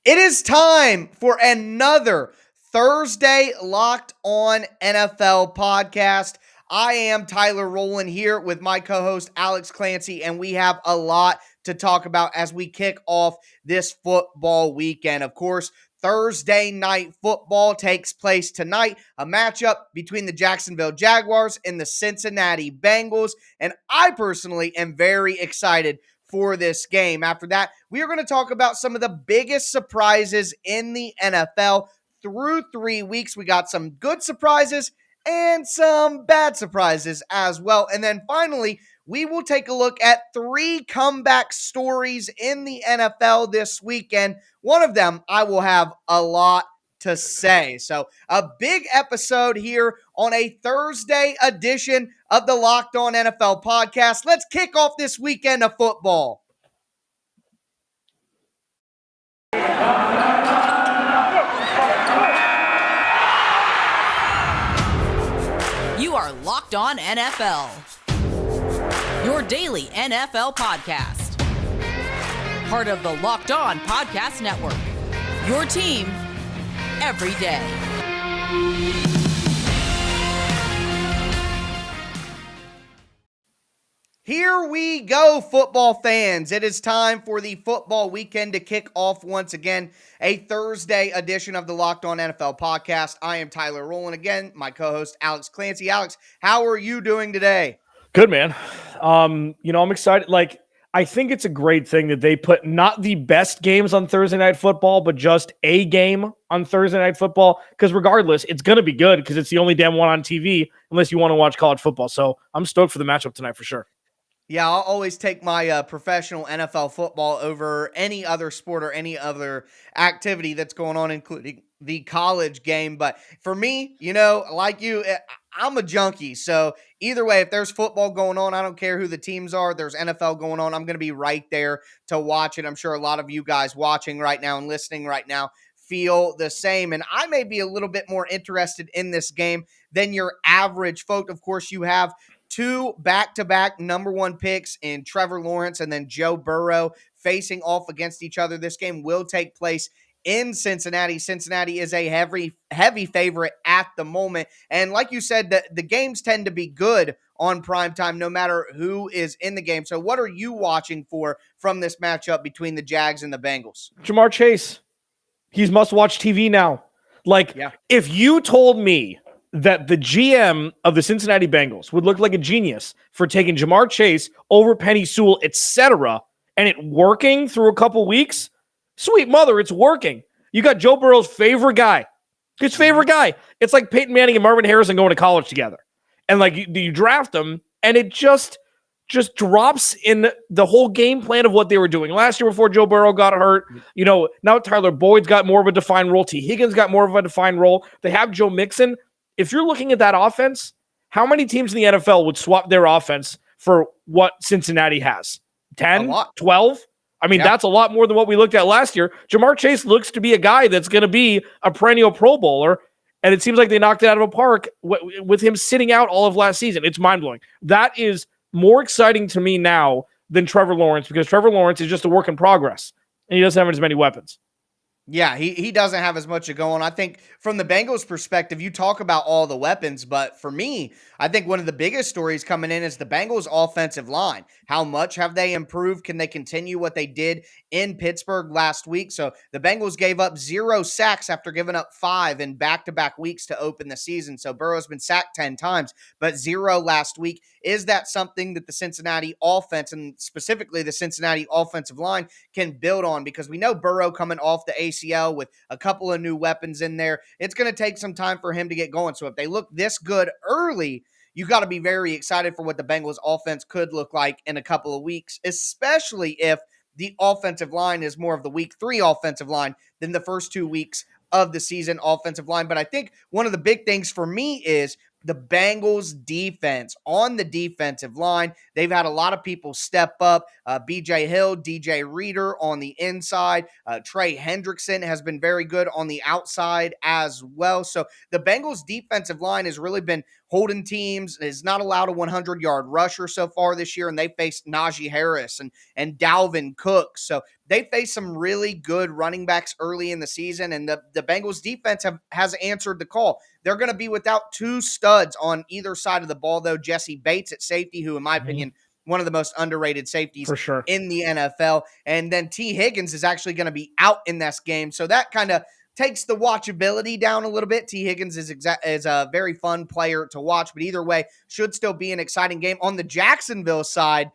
It is time for another Thursday Locked On NFL podcast. I am Tyler Rowland here with my co-host Alex Clancy, and we have a lot to talk about as we kick off this football weekend. Of course, Thursday night football takes place tonight, a matchup between the Jacksonville Jaguars and the Cincinnati Bengals, and I personally am very excited for this game. After that, we are going to talk about some of the biggest surprises in the NFL through 3 weeks. We got some good surprises and some bad surprises as well. And then finally, we will take a look at 3 comeback stories in the NFL this weekend. One of them I will have a lot to say. So a big episode here on a Thursday edition of the Locked On NFL podcast. Let's kick off this weekend of football. You are Locked On NFL, your daily NFL podcast. Part of the Locked On Podcast Network, your team every day. Here we go, football fans. It is time for the football weekend to kick off once again, a Thursday edition of the Locked On NFL podcast. I am Tyler Rowland again, my co-host Alex Clancy. Alex, how are you doing today? Good, man. I'm excited. I think it's a great thing that they put not the best games on Thursday Night Football, but just a game on Thursday Night Football. Because regardless, it's going to be good because it's the only damn one on TV unless you want to watch college football. So I'm stoked for the matchup tonight for sure. Yeah, I'll always take my professional NFL football over any other sport or any other activity that's going on, including the college game. But for me, like you, I'm a junkie. So either way, if there's football going on, I don't care who the teams are. There's NFL going on. I'm going to be right there to watch it. I'm sure a lot of you guys watching right now and listening right now feel the same. And I may be a little bit more interested in this game than your average folk. Of course, you have 2 back-to-back number 1 picks in Trevor Lawrence and then Joe Burrow facing off against each other. This game will take place in Cincinnati. Cincinnati is a heavy favorite at the moment. And like you said, the games tend to be good on primetime no matter who is in the game. So what are you watching for from this matchup between the Jags and the Bengals? Jamar Chase. He's must-watch TV now. If you told me that the GM of the Cincinnati Bengals would look like a genius for taking Jamar Chase over Penny Sewell, etc., and it working through a couple weeks, sweet mother, it's working. You got Joe Burrow's favorite guy. His favorite guy. It's like Peyton Manning and Marvin Harrison going to college together. And you draft them, and it just drops in the whole game plan of what they were doing last year before Joe Burrow got hurt. Now Tyler Boyd's got more of a defined role. T. Higgins got more of a defined role. They have Joe Mixon. If you're looking at that offense, how many teams in the NFL would swap their offense for what Cincinnati has? 10? 12? That's a lot more than what we looked at last year. Jamar Chase looks to be a guy that's going to be a perennial Pro Bowler, and it seems like they knocked it out of a park with him sitting out all of last season. It's mind-blowing. That is more exciting to me now than Trevor Lawrence because Trevor Lawrence is just a work in progress, and he doesn't have as many weapons. Yeah, he doesn't have as much to go on. I think from the Bengals' perspective, you talk about all the weapons, but for me, I think one of the biggest stories coming in is the Bengals' offensive line. How much have they improved? Can they continue what they did in Pittsburgh last week? So the Bengals gave up 0 sacks after giving up 5 in back-to-back weeks to open the season. So Burrow's been sacked 10 times, but 0 last week. Is that something that the Cincinnati offense, and specifically the Cincinnati offensive line, can build on? Because we know Burrow coming off the ACL with a couple of new weapons in there. It's going to take some time for him to get going. So if they look this good early, you got to be very excited for what the Bengals offense could look like in a couple of weeks, especially if the offensive line is more of the week 3 offensive line than the first 2 weeks of the season offensive line. But I think one of the big things for me is the Bengals defense. On the defensive line, they've had a lot of people step up. B.J. Hill, DJ Reader on the inside. Trey Hendrickson has been very good on the outside as well. So the Bengals defensive line has really been holding teams, has not allowed a 100-yard rusher so far this year, and they faced Najee Harris and Dalvin Cook. So they face some really good running backs early in the season, and the Bengals defense has answered the call. They're going to be without two studs on either side of the ball, though. Jesse Bates at safety, who, in my opinion, one of the most underrated safeties for sure in the NFL. And then T. Higgins is actually going to be out in this game. So that kind of takes the watchability down a little bit. T. Higgins is a very fun player to watch, but either way, should still be an exciting game. On the Jacksonville side,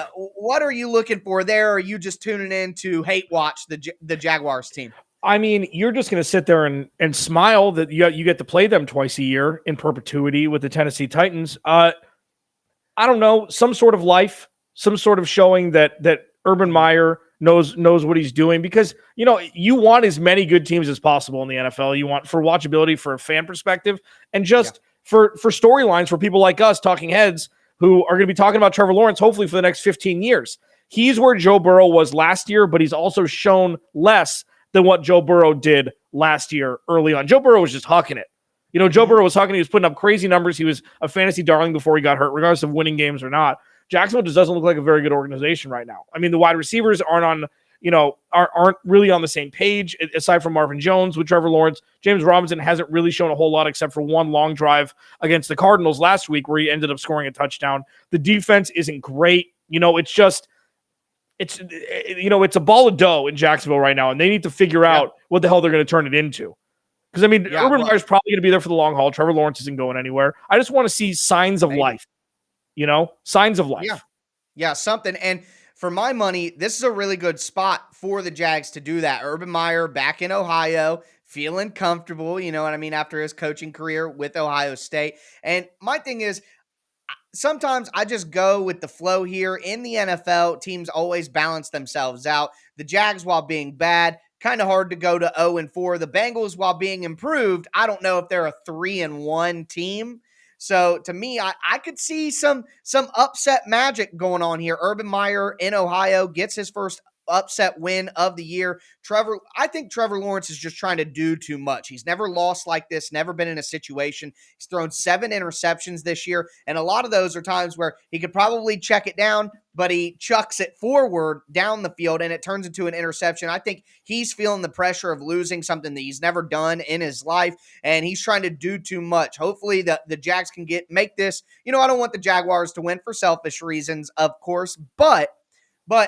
what are you looking for there? Or are you just tuning in to hate watch the Jaguars team? I mean, you're just going to sit there and smile that you get to play them twice a year in perpetuity with the Tennessee Titans. I don't know, some sort of life, some sort of showing that Urban Meyer knows what he's doing, because you want as many good teams as possible in the NFL. You want for watchability, for a fan perspective, and just for storylines for people like us, talking heads, who are going to be talking about Trevor Lawrence hopefully for the next 15 years. He's where Joe Burrow was last year, but he's also shown less than what Joe Burrow did last year early on. Joe Burrow was just hucking it. Joe Burrow was hucking. He was putting up crazy numbers. He was a fantasy darling before he got hurt, regardless of winning games or not. Jacksonville just doesn't look like a very good organization right now. I mean, the wide receivers aren't really on the same page, aside from Marvin Jones with Trevor Lawrence. James Robinson hasn't really shown a whole lot except for one long drive against the Cardinals last week where he ended up scoring a touchdown. The defense isn't great. It's a ball of dough in Jacksonville right now, and they need to figure out what the hell they're going to turn it into. Because, Urban Meyer's probably going to be there for the long haul. Trevor Lawrence isn't going anywhere. I just want to see signs of life. Signs of life. Yeah, something. And for my money, this is a really good spot for the Jags to do that. Urban Meyer back in Ohio, feeling comfortable, after his coaching career with Ohio State. And my thing is, sometimes I just go with the flow here. In the NFL, teams always balance themselves out. The Jags, while being bad, kind of hard to go to 0-4. The Bengals, while being improved, I don't know if they're a 3-1 team. So to me, I could see some upset magic going on here. Urban Meyer in Ohio gets his first upset win of the year. I think Trevor Lawrence is just trying to do too much. He's never lost like this, never been in a situation. He's thrown 7 interceptions this year, and a lot of those are times where he could probably check it down, but he chucks it forward down the field, and it turns into an interception. I think he's feeling the pressure of losing something that he's never done in his life, and he's trying to do too much. Hopefully the Jags can make this. I don't want the Jaguars to win for selfish reasons, of course, but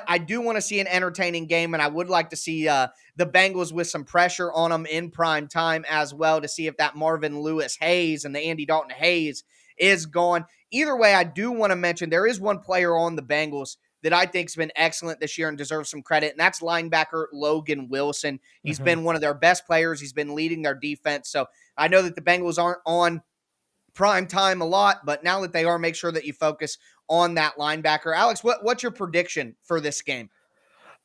I do want to see an entertaining game, and I would like to see the Bengals with some pressure on them in prime time as well, to see if that Marvin Lewis Hayes and the Andy Dalton Hayes is gone. Either way, I do want to mention there is one player on the Bengals that I think has been excellent this year and deserves some credit, and that's linebacker Logan Wilson. He's been one of their best players. He's been leading their defense. So I know that the Bengals aren't on prime time a lot, but now that they are, make sure that you focus on that linebacker. Alex, what's your prediction for this game?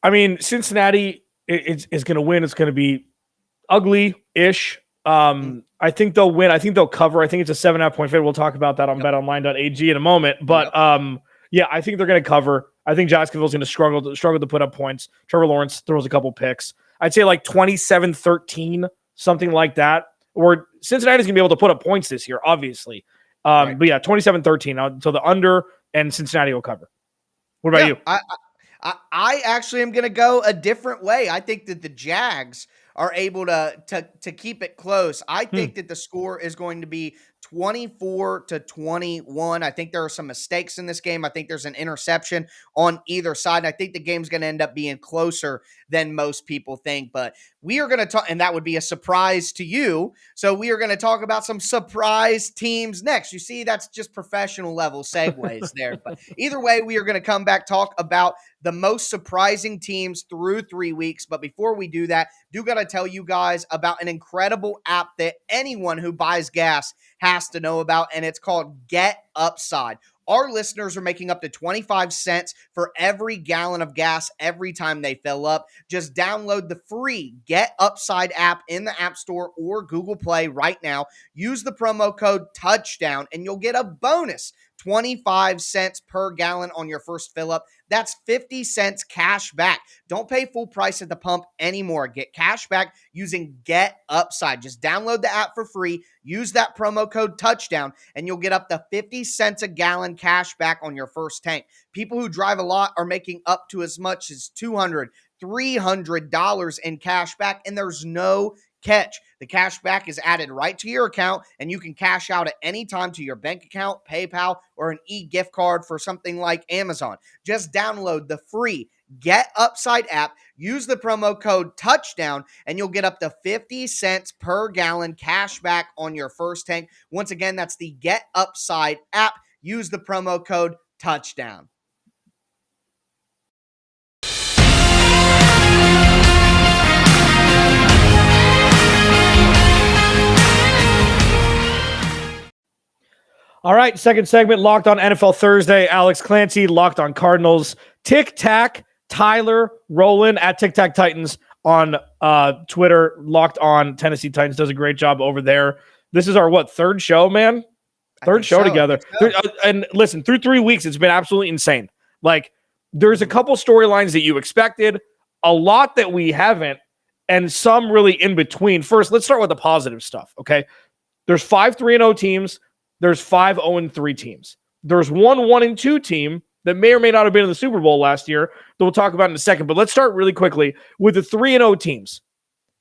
I mean, Cincinnati is going to win. It's going to be ugly-ish. I think they'll win. I think they'll cover. I think it's a 7.5 point favorite. We'll talk about that on BetOnline.ag in a moment. But I think they're going to cover. I think Jacksonville's going to struggle to put up points. Trevor Lawrence throws a couple picks. I'd say like 27-13, something like that. Or Cincinnati's going to be able to put up points this year, obviously. But 27-13. So the under and Cincinnati will cover. What about you? I actually am going to go a different way. I think that the Jags are able to keep it close. I think that the score is going to be 24-21. I think there are some mistakes in this game. I think there's an interception on either side. I think the game's going to end up being closer than most people think. But we are going to talk, and that would be a surprise to you. So we are going to talk about some surprise teams next. You see, that's just professional level segues there. But either way, we are going to come back, talk about the most surprising teams through 3 weeks. But before we do that, do got to tell you guys about an incredible app that anyone who buys gas has to know about, and it's called Get Upside. Our listeners are making up to 25 cents for every gallon of gas every time they fill up. Just download the free Get Upside app in the App Store or Google Play right now. Use the promo code TOUCHDOWN, and you'll get a bonus 25 cents per gallon on your first fill up. That's 50 cents cash back. Don't pay full price at the pump anymore. Get cash back using Get Upside. Just download the app for free. Use that promo code touchdown and you'll get up to 50 cents a gallon cash back on your first tank. People who drive a lot are making up to as much as $200, $300 in cash back, and there's no catch. The cash back is added right to your account, and you can cash out at any time to your bank account, PayPal, or an e-gift card for something like Amazon. Just download the free Get Upside app, use the promo code touchdown, and you'll get up to 50 cents per gallon cash back on your first tank. Once again, that's the Get Upside app. Use the promo code touchdown. All right, second segment, Locked on NFL Thursday. Alex Clancy, Locked on Cardinals. Tic Tac, Tyler, Roland at Tic Tac Titans on Twitter. Locked on Tennessee Titans does a great job over there. This is our, third show, man? Third show together. And listen, through 3 weeks, it's been absolutely insane. Like, there's a couple storylines that you expected, a lot that we haven't, and some really in between. First, let's start with the positive stuff, okay? There's 5 3-0 teams. There's 5 0-3 teams. There's one 1-2 team that may or may not have been in the Super Bowl last year that we'll talk about in a second. But let's start really quickly with the 3-0 teams.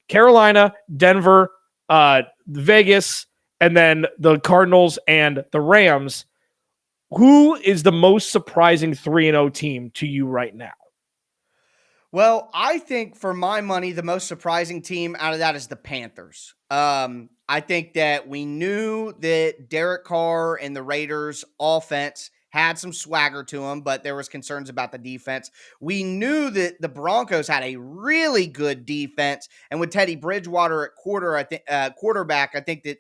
Carolina, Denver, Vegas, and then the Cardinals and the Rams. Who is the most surprising 3-0 team to you right now? Well, I think for my money, the most surprising team out of that is the Panthers. I think that we knew that Derek Carr and the Raiders offense had some swagger to them, but there was concerns about the defense. We knew that the Broncos had a really good defense, and with Teddy Bridgewater at quarterback, I think that,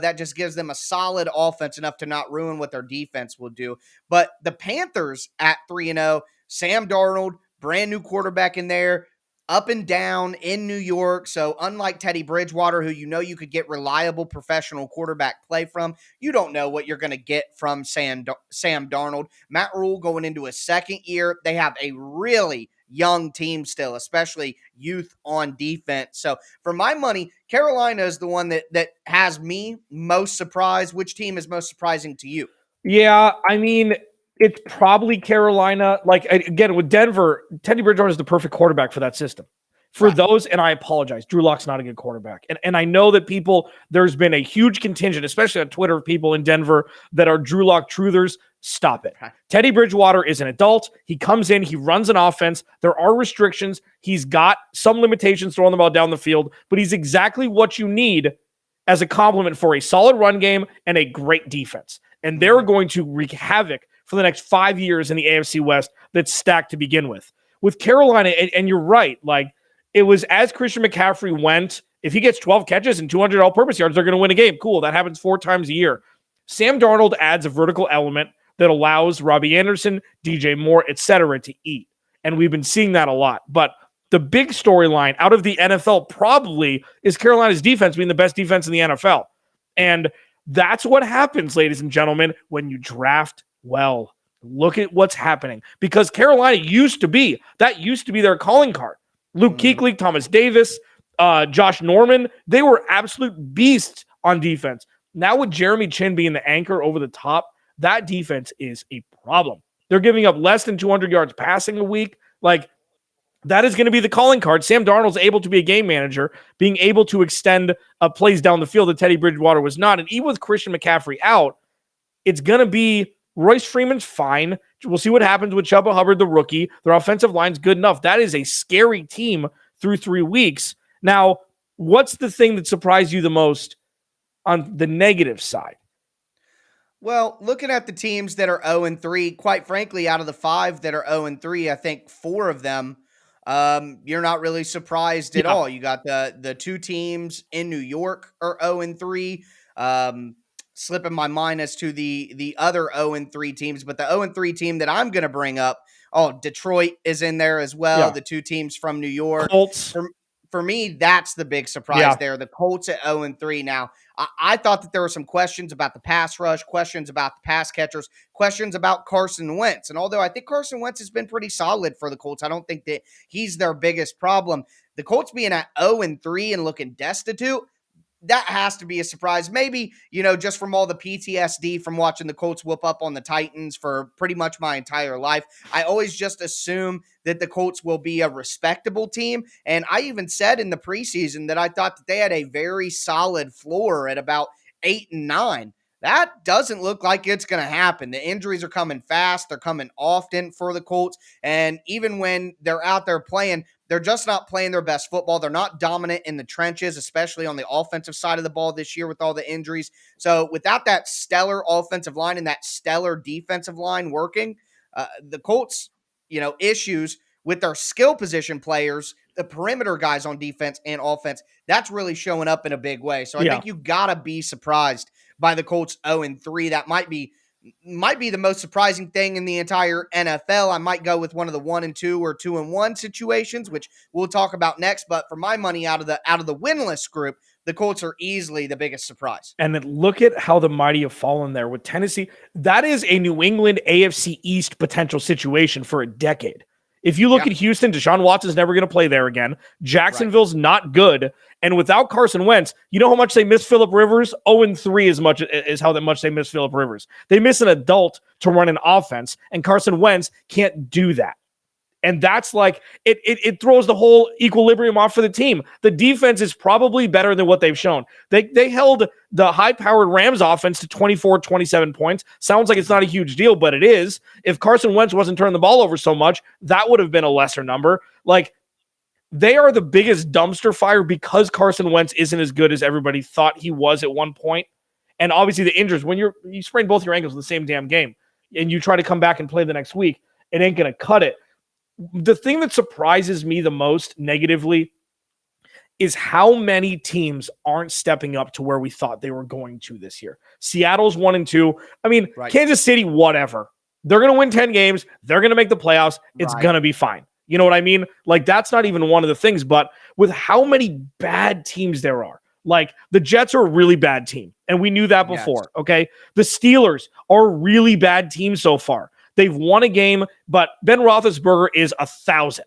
that just gives them a solid offense enough to not ruin what their defense will do. But the Panthers at 3-0, Sam Darnold, brand new quarterback in there, up and down in New York. So unlike Teddy Bridgewater, who you could get reliable professional quarterback play from, you don't know what you're going to get from Sam Darnold. Matt Rule going into his second year. They have a really young team still, especially youth on defense. So for my money, Carolina is the one that has me most surprised. Which team is most surprising to you? Yeah, I mean, it's probably Carolina. Like, again, with Denver, Teddy Bridgewater is the perfect quarterback for that system. For those, and I apologize, Drew Lock's not a good quarterback. And I know that there's been a huge contingent, especially on Twitter, of people in Denver that are Drew Lock truthers. Stop it. Okay. Teddy Bridgewater is an adult. He comes in, he runs an offense. There are restrictions. He's got some limitations throwing the ball down the field, but he's exactly what you need as a complement for a solid run game and a great defense. And they're going to wreak havoc for the next 5 years in the AFC West that's stacked to begin with. With Carolina, and you're right, like, it was as Christian McCaffrey went, if he gets 12 catches and 200 all-purpose yards, they're going to win a game. Cool, that happens 4 times a year. Sam Darnold adds a vertical element that allows Robbie Anderson, DJ Moore, etc. to eat. And we've been seeing that a lot. But the big storyline out of the NFL probably is Carolina's defense being the best defense in the NFL. And that's what happens, ladies and gentlemen, when you draft well. Look at what's happening. Because Carolina used to be their calling card. Luke Kuechly, Thomas Davis, Josh Norman, they were absolute beasts on defense. Now with Jeremy Chin being the anchor over the top, that defense is a problem. They're giving up less than 200 yards passing a week. Like, that is going to be the calling card. Sam Darnold's able to be a game manager, being able to extend plays down the field that Teddy Bridgewater was not. And even with Christian McCaffrey out, it's going to be Royce Freeman's fine. We'll see what happens with Chuba Hubbard, the rookie. Their offensive line's good enough. That is a scary team through 3 weeks. Now, what's the thing that surprised you the most on the negative side? Well, looking at the teams that are 0-3, quite frankly, out of the 5 that are 0-3, I think 4 of them, you're not really surprised at all. You got the 2 teams in New York are 0-3. Slipping my mind as to the other 0-3 teams, but the 0-3 team that I'm going to bring up, Detroit is in there as well. Yeah. The 2 teams from New York. for me, that's the big surprise there. The Colts at 0-3 now. I thought that there were some questions about the pass rush, questions about the pass catchers, questions about Carson Wentz. And although I think Carson Wentz has been pretty solid for the Colts, I don't think that he's their biggest problem. The Colts being at 0-3 and looking destitute, that has to be a surprise. Maybe, just from all the PTSD from watching the Colts whoop up on the Titans for pretty much my entire life. I always just assume that the Colts will be a respectable team. And I even said in the preseason that I thought that they had a very solid floor at about 8-9. That doesn't look like it's going to happen. The injuries are coming fast. They're coming often for the Colts. And even when they're out there playing, they're just not playing their best football. They're not dominant in the trenches, especially on the offensive side of the ball this year with all the injuries. So without that stellar offensive line and that stellar defensive line working, the Colts, issues with their skill position players, the perimeter guys on defense and offense, that's really showing up in a big way. So I think you got to be surprised by the Colts 0-3. That might be the most surprising thing in the entire NFL. I might go with one of the 1-2 or 2-1 situations, which we'll talk about next. But for my money, out of the winless group, the Colts are easily the biggest surprise. And then look at how the mighty have fallen there with Tennessee. That is a New England AFC East potential situation for a decade. If you look at Houston, Deshaun Watson's never going to play there again. Jacksonville's not good. And without Carson Wentz, you know how much they miss Phillip Rivers? 0-3 as much as how much they miss Phillip Rivers. They miss an adult to run an offense, and Carson Wentz can't do that. And that's like, it throws the whole equilibrium off for the team. The defense is probably better than what they've shown. They held the high-powered Rams offense to 24, 27 points. Sounds like it's not a huge deal, but it is. If Carson Wentz wasn't turning the ball over so much, that would have been a lesser number. Like, they are the biggest dumpster fire because Carson Wentz isn't as good as everybody thought he was at one point. And obviously the injuries, when you sprain both your ankles in the same damn game and you try to come back and play the next week, it ain't going to cut it. The thing that surprises me the most negatively is how many teams aren't stepping up to where we thought they were going to this year. Seattle's 1-2. I mean, Kansas City, whatever. They're going to win 10 games. They're going to make the playoffs. It's going to be fine. You know what I mean? Like, that's not even one of the things, but with how many bad teams there are, like the Jets are a really bad team. And we knew that before. Okay. The Steelers are a really bad team so far. They've won a game, but Ben Roethlisberger is 1,000.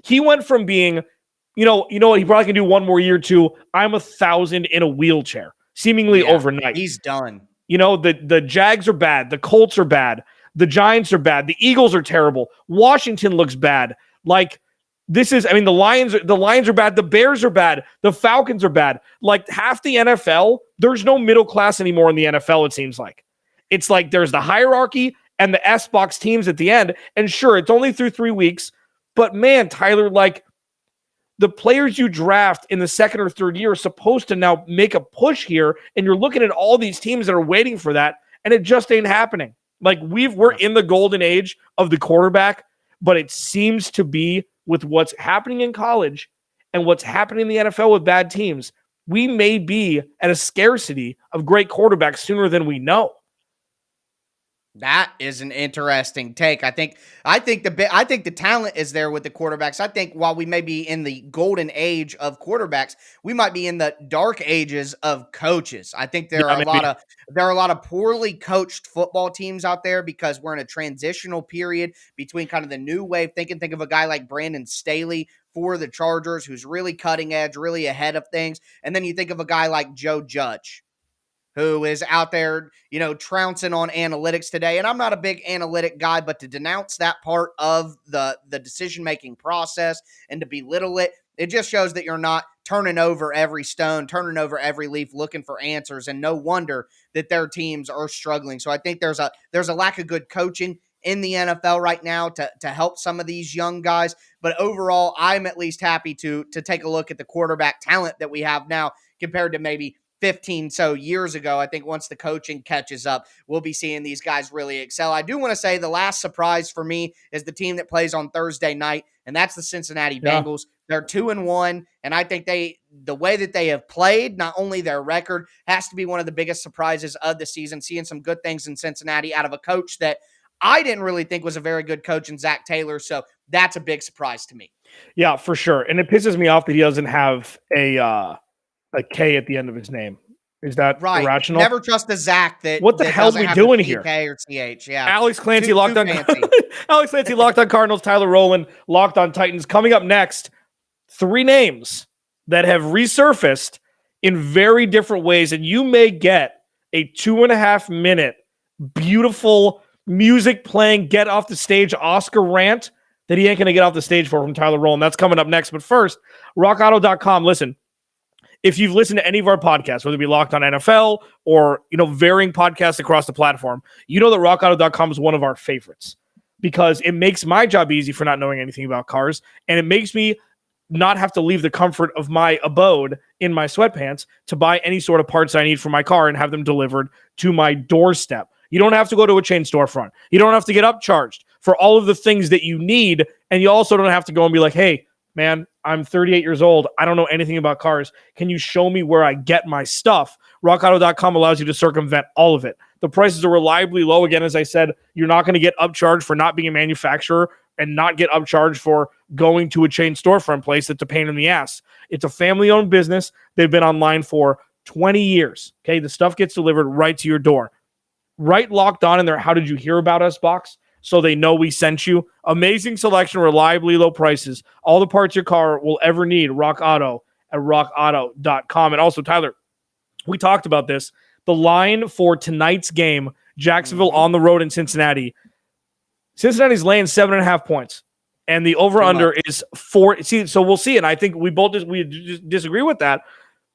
He went from being, you know what, he probably can do one more year to I'm 1,000 in a wheelchair, seemingly overnight. He's done. The Jags are bad. The Colts are bad. The Giants are bad. The Eagles are terrible. Washington looks bad. Like, the Lions are bad. The Bears are bad. The Falcons are bad. Like, half the NFL, there's no middle class anymore in the NFL, it seems like. It's like there's the hierarchy and the S-box teams at the end. And sure, it's only through 3 weeks. But man, Tyler, like, the players you draft in the second or third year are supposed to now make a push here. And you're looking at all these teams that are waiting for that. And it just ain't happening. Like, we're in the golden age of the quarterback. But it seems to be with what's happening in college and what's happening in the NFL with bad teams, we may be at a scarcity of great quarterbacks sooner than we know. That is an interesting take. I think the talent is there with the quarterbacks. I think while we may be in the golden age of quarterbacks, we might be in the dark ages of coaches. I think there are a lot of poorly coached football teams out there because we're in a transitional period between kind of the new wave. Think of a guy like Brandon Staley for the Chargers, who's really cutting edge, really ahead of things. And then you think of a guy like Joe Judge, who is out there, trouncing on analytics today. And I'm not a big analytic guy, but to denounce that part of the decision-making process and to belittle it, it just shows that you're not turning over every stone, turning over every leaf, looking for answers. And no wonder that their teams are struggling. So I think there's a lack of good coaching in the NFL right now to help some of these young guys. But overall, I'm at least happy to take a look at the quarterback talent that we have now compared to maybe 15 so years ago. I think once the coaching catches up, we'll be seeing these guys really excel. I do want to say the last surprise for me is the team that plays on Thursday night, and that's the Cincinnati Bengals. They're 2-1, and I think the way that they have played, not only their record, has to be one of the biggest surprises of the season, seeing some good things in Cincinnati out of a coach that I didn't really think was a very good coach in Zach Taylor. So that's a big surprise to me. Yeah, for sure. And it pisses me off that he doesn't have a K at the end of his name. Is that irrational? Never trust a Zach that what the that hell are we doing here? K or CH. Yeah. Alex Clancy locked on fancy. Alex Clancy locked on Cardinals, Tyler Rowland locked on Titans. Coming up next, 3 names that have resurfaced in very different ways, and you may get a 2.5 minute beautiful music playing get off the stage Oscar rant that he ain't going to get off the stage for from Tyler Rowland. That's coming up next. But first, rockauto.com. Listen, if you've listened to any of our podcasts, whether it be Locked on NFL or, varying podcasts across the platform, you know that rockauto.com is one of our favorites because it makes my job easy for not knowing anything about cars. And it makes me not have to leave the comfort of my abode in my sweatpants to buy any sort of parts I need for my car and have them delivered to my doorstep. You don't have to go to a chain storefront. You don't have to get upcharged for all of the things that you need. And you also don't have to go and be like, hey, man, I'm 38 years old. I don't know anything about cars. Can you show me where I get my stuff? RockAuto.com allows you to circumvent all of it. The prices are reliably low. Again, as I said, you're not going to get upcharged for not being a manufacturer and not get upcharged for going to a chain storefront place that's a pain in the ass. It's a family-owned business. They've been online for 20 years. Okay, the stuff gets delivered right to your door. Right locked on in there, how did you hear about us box? So they know we sent you. Amazing selection, reliably low prices. All the parts your car will ever need. Rock Auto at rockauto.com. And also, Tyler, we talked about this. The line for tonight's game, Jacksonville on the road in Cincinnati. Cincinnati's laying 7.5 points. And the over-under is 4. See, so we'll see. And I think we both disagree with that.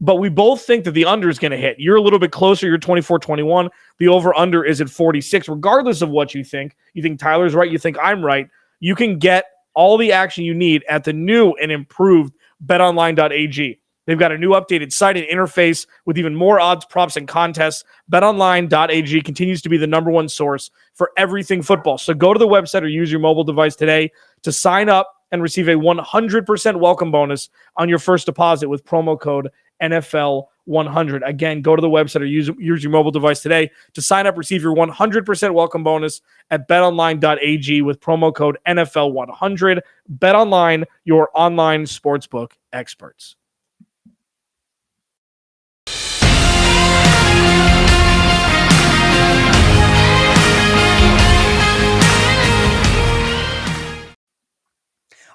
But we both think that the under is going to hit. You're a little bit closer. You're 24-21. The over-under is at 46. Regardless of what you think Tyler's right, you think I'm right, you can get all the action you need at the new and improved BetOnline.ag. They've got a new updated site and interface with even more odds, props, and contests. BetOnline.ag continues to be the number one source for everything football. So go to the website or use your mobile device today to sign up and receive a 100% welcome bonus on your first deposit with promo code NFL100. Again, go to the website or use your mobile device today to sign up, receive your 100% welcome bonus at betonline.ag with promo code NFL100. BetOnline, your online sportsbook experts.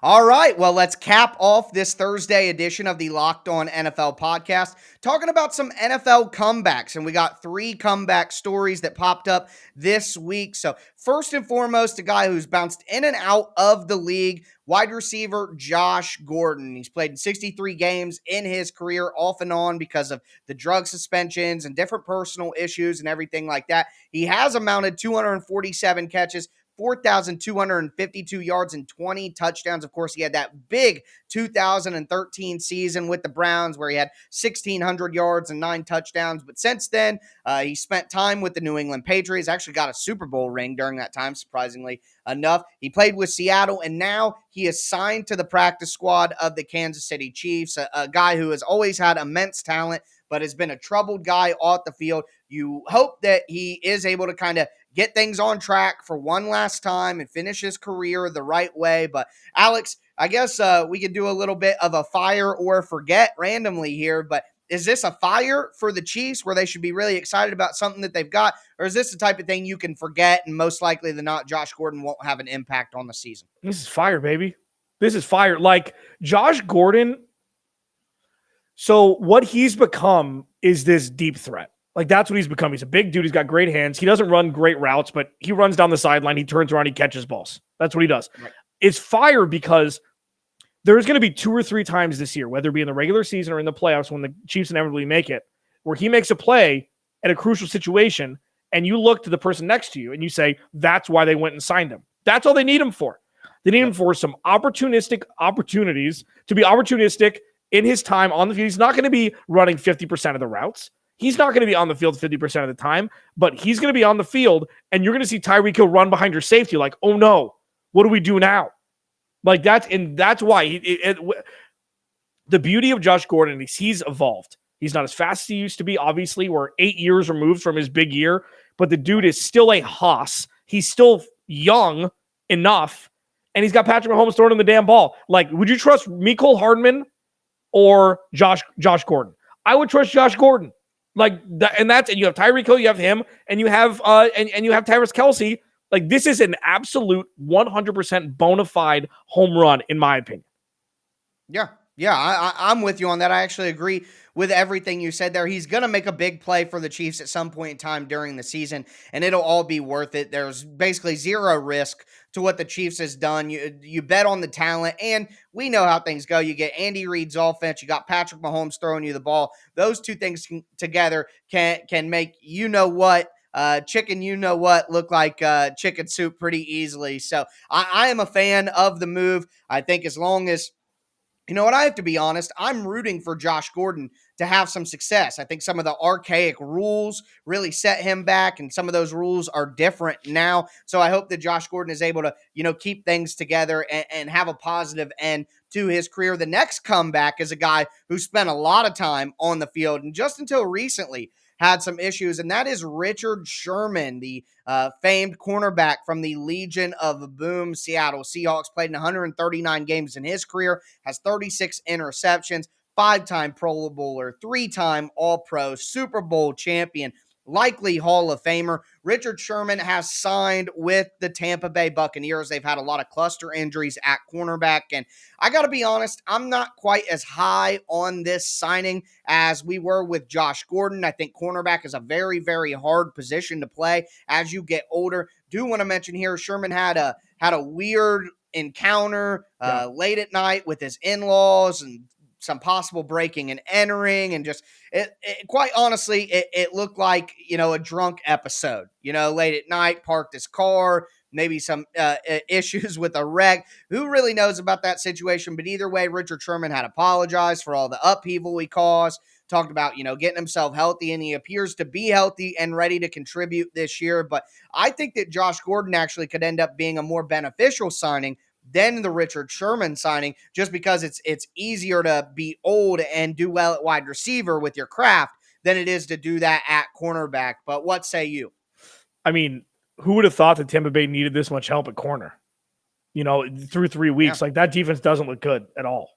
All right, well, let's cap off this Thursday edition of the Locked On NFL podcast, talking about some NFL comebacks, and we got 3 comeback stories that popped up this week. So first and foremost, a guy who's bounced in and out of the league, wide receiver Josh Gordon. He's played in 63 games in his career off and on because of the drug suspensions and different personal issues and everything like that. He has amounted 247 catches, 4,252 yards and 20 touchdowns. Of course, he had that big 2013 season with the Browns where he had 1,600 yards and 9 touchdowns. But since then, he spent time with the New England Patriots, actually got a Super Bowl ring during that time, surprisingly enough. He played with Seattle, and now he is signed to the practice squad of the Kansas City Chiefs, a guy who has always had immense talent, but has been a troubled guy off the field. You hope that he is able to kind of get things on track for one last time and finish his career the right way. But Alex, I guess we could do a little bit of a fire or forget randomly here, but is this a fire for the Chiefs where they should be really excited about something that they've got? Or is this the type of thing you can forget and most likely than not, Josh Gordon won't have an impact on the season? This is fire, baby. This is fire. Like Josh Gordon. So what he's become is this deep threat. Like, that's what he's become. He's a big dude. He's got great hands. He doesn't run great routes, but he runs down the sideline. He turns around. He catches balls. That's what he does. Right. It's fire because there's going to be 2 or 3 times this year, whether it be in the regular season or in the playoffs when the Chiefs inevitably make it, where he makes a play at a crucial situation, and you look to the person next to you and you say, that's why they went and signed him. That's all they need him for. They need him for some opportunistic opportunities to be opportunistic in his time on the field. He's not going to be running 50% of the routes. He's not going to be on the field 50% of the time, but he's going to be on the field, and you're going to see Tyreek Hill run behind your safety like, oh no, what do we do now? Like that's why the beauty of Josh Gordon is he's evolved. He's not as fast as he used to be. Obviously, we're 8 years removed from his big year, but the dude is still a hoss. He's still young enough and he's got Patrick Mahomes throwing him the damn ball. Like, would you trust Mecole Hardman or Josh Gordon? I would trust Josh Gordon. Like that, and you have Tyreek Hill, you have him, and you have and you have Travis Kelce. Like, this is an absolute 100% bona fide home run, in my opinion. Yeah, I'm with you on that. I actually agree with everything you said there. He's going to make a big play for the Chiefs at some point in time during the season, and it'll all be worth it. There's basically zero risk to what the Chiefs has done. You bet on the talent, and we know how things go. You get Andy Reid's offense. You got Patrick Mahomes throwing you the ball. Those two things together can make chicken look like chicken soup pretty easily. So I am a fan of the move. I think as long as you know what? I have to be honest. I'm rooting for Josh Gordon to have some success. I think some of the archaic rules really set him back, and some of those rules are different now. So I hope that Josh Gordon is able to, keep things together and have a positive end to his career. The next comeback is a guy who spent a lot of time on the field, and just until recently had some issues, and that is Richard Sherman, the famed cornerback from the Legion of Boom Seattle Seahawks. Played in 139 games in his career, has 36 interceptions, 5-time Pro Bowler, 3-time All-Pro, Super Bowl champion, likely Hall of Famer. Richard Sherman has signed with the Tampa Bay Buccaneers. They've had a lot of cluster injuries at cornerback, and I got to be honest, I'm not quite as high on this signing as we were with Josh Gordon. I think cornerback is a very, very hard position to play as you get older. Do want to mention here, Sherman had a weird encounter late at night with his in-laws and some possible breaking and entering, and just quite honestly, it looked like, a drunk episode, late at night, parked his car, maybe some issues with a wreck. Who really knows about that situation? But either way, Richard Sherman had apologized for all the upheaval he caused, talked about, getting himself healthy, and he appears to be healthy and ready to contribute this year. But I think that Josh Gordon actually could end up being a more beneficial signing than the Richard Sherman signing, just because it's easier to be old and do well at wide receiver with your craft than it is to do that at cornerback. But what say you? I mean, who would have thought that Tampa Bay needed this much help at corner? Through 3 weeks, like that defense doesn't look good at all.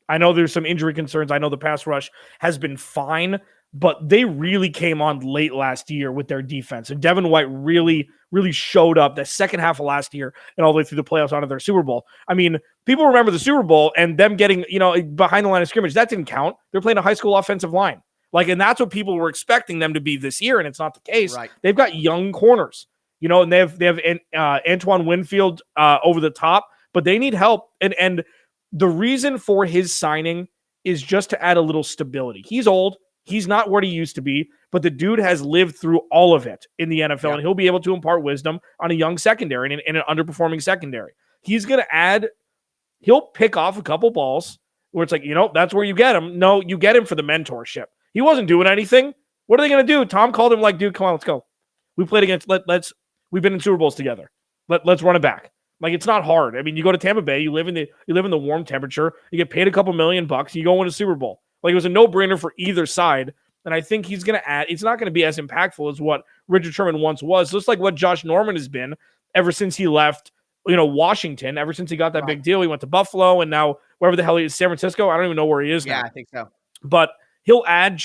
I know there's some injury concerns. I know the pass rush has been fine, but they really came on late last year with their defense. And Devin White really, really showed up the second half of last year and all the way through the playoffs onto their Super Bowl. I mean, people remember the Super Bowl and them getting, behind the line of scrimmage. That didn't count. They're playing a high school offensive line. And that's what people were expecting them to be this year, and it's not the case. Right. They've got young corners, and they have Antoine Winfield over the top, but they need help. And the reason for his signing is just to add a little stability. He's old. He's not what he used to be, but the dude has lived through all of it in the NFL, and he'll be able to impart wisdom on a young secondary and an underperforming secondary. He's going to he'll pick off a couple balls where it's like, that's where you get him. No, you get him for the mentorship. He wasn't doing anything. What are they going to do? Tom called him like, dude, come on, let's go. We played against, we've been in Super Bowls together. Let's run it back. It's not hard. I mean, you go to Tampa Bay, you live in the warm temperature, you get paid a couple $1 million, you go win a Super Bowl. It was a no-brainer for either side, and I think he's going to add. It's not going to be as impactful as what Richard Sherman once was. Just like what Josh Norman has been ever since he left, Washington. Ever since he got that big deal, he went to Buffalo, and now wherever the hell he is, San Francisco. I don't even know where he is now. Yeah, I think so. But he'll add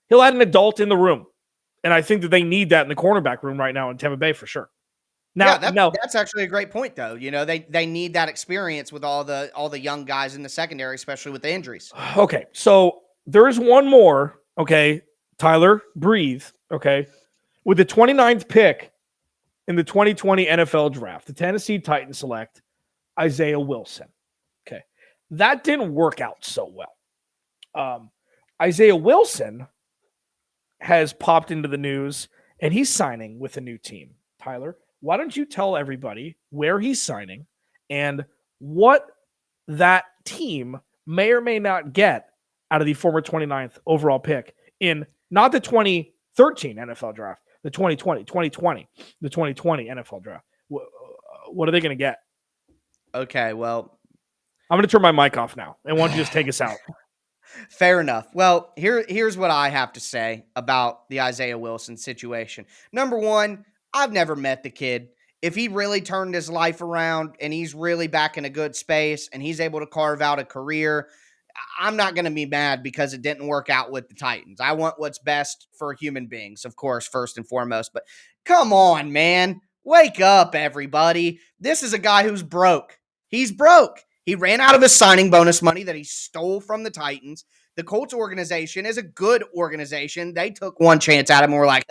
an adult in the room, and I think that they need that in the cornerback room right now in Tampa Bay for sure. Now, that's actually a great point, though. They need that experience with all the young guys in the secondary, especially with the injuries. Okay, so there is one more. Okay, Tyler, breathe. Okay, with the 29th pick in the 2020 NFL Draft, the Tennessee Titans select Isaiah Wilson. Okay, that didn't work out so well. Isaiah Wilson has popped into the news, and he's signing with a new team. Tyler, why don't you tell everybody where he's signing and what that team may or may not get out of the former 29th overall pick in not the 2013 NFL draft, the 2020 NFL draft. What are they going to get? Okay, well, I'm going to turn my mic off now, and why don't you just take us out? Fair enough. Well, here's what I have to say about the Isaiah Wilson situation. Number one, I've never met the kid. if he really turned his life around and he's really back in a good space and he's able to carve out a career, I'm not going to be mad because it didn't work out with the Titans. I want what's best for human beings, of course, first and foremost. But come on, man. Wake up, everybody. This is a guy who's broke. He's broke. He ran out of his signing bonus money that he stole from the Titans. The Colts organization is a good organization. They took one chance at him and were like,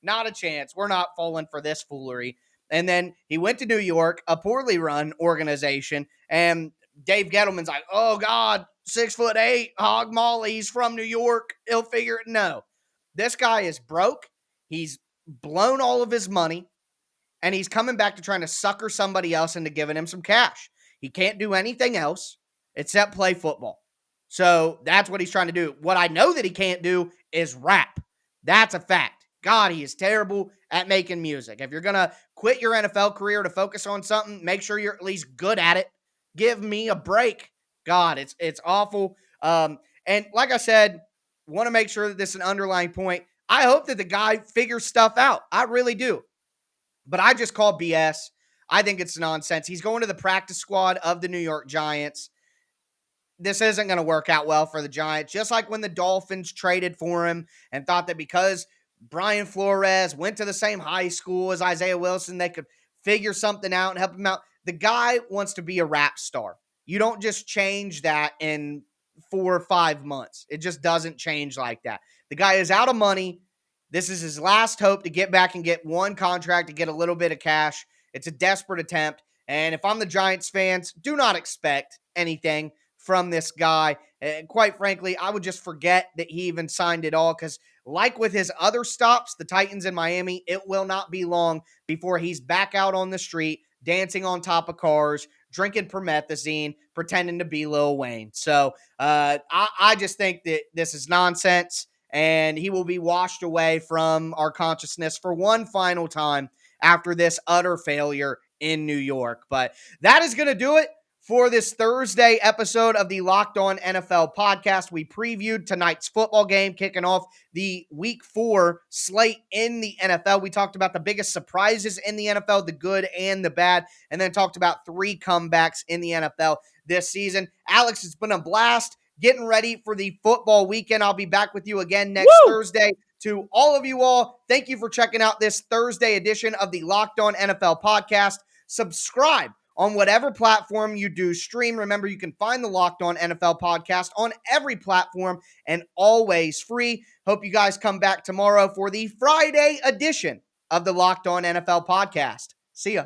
not a chance. We're not falling for this foolery. And then he went to New York, a poorly run organization, and Dave Gettleman's like, oh, God, 6'8", hog molly. He's from New York. He'll figure it. No. This guy is broke. He's blown all of his money, and he's coming back to trying to sucker somebody else into giving him some cash. He can't do anything else except play football. So that's what he's trying to do. What I know that he can't do is rap. That's a fact. God, he is terrible at making music. If you're going to quit your NFL career to focus on something, make sure you're at least good at it. Give me a break. God, it's awful. And like I said, want to make sure that this is an underlying point. I hope that the guy figures stuff out. I really do. But I just call BS. I think it's nonsense. He's going to the practice squad of the New York Giants. This isn't going to work out well for the Giants. Just like when the Dolphins traded for him and thought that because Brian Flores went to the same high school as Isaiah Wilson, they could figure something out and help him out. The guy wants to be a rap star. You don't just change that in 4 or 5 months. It just doesn't change like that. The guy is out of money. This is his last hope to get back and get one contract to get a little bit of cash. It's a desperate attempt. And if I'm the Giants fans, do not expect anything from this guy. And quite frankly, I would just forget that he even signed it all because like with his other stops, the Titans and Miami, it will not be long before he's back out on the street, dancing on top of cars, drinking promethazine, pretending to be Lil Wayne. So I just think that this is nonsense, and he will be washed away from our consciousness for one final time after this utter failure in New York. But that is going to do it for this Thursday episode of the Locked On NFL podcast. We previewed tonight's football game, kicking off the Week 4 slate in the NFL. We talked about the biggest surprises in the NFL, the good and the bad, and then talked about 3 comebacks in the NFL this season. Alex, it's been a blast getting ready for the football weekend. I'll be back with you again next Thursday. To all of you all, thank you for checking out this Thursday edition of the Locked On NFL podcast. Subscribe on whatever platform you do stream. Remember, you can find the Locked On NFL podcast on every platform and always free. Hope you guys come back tomorrow for the Friday edition of the Locked On NFL podcast. See ya.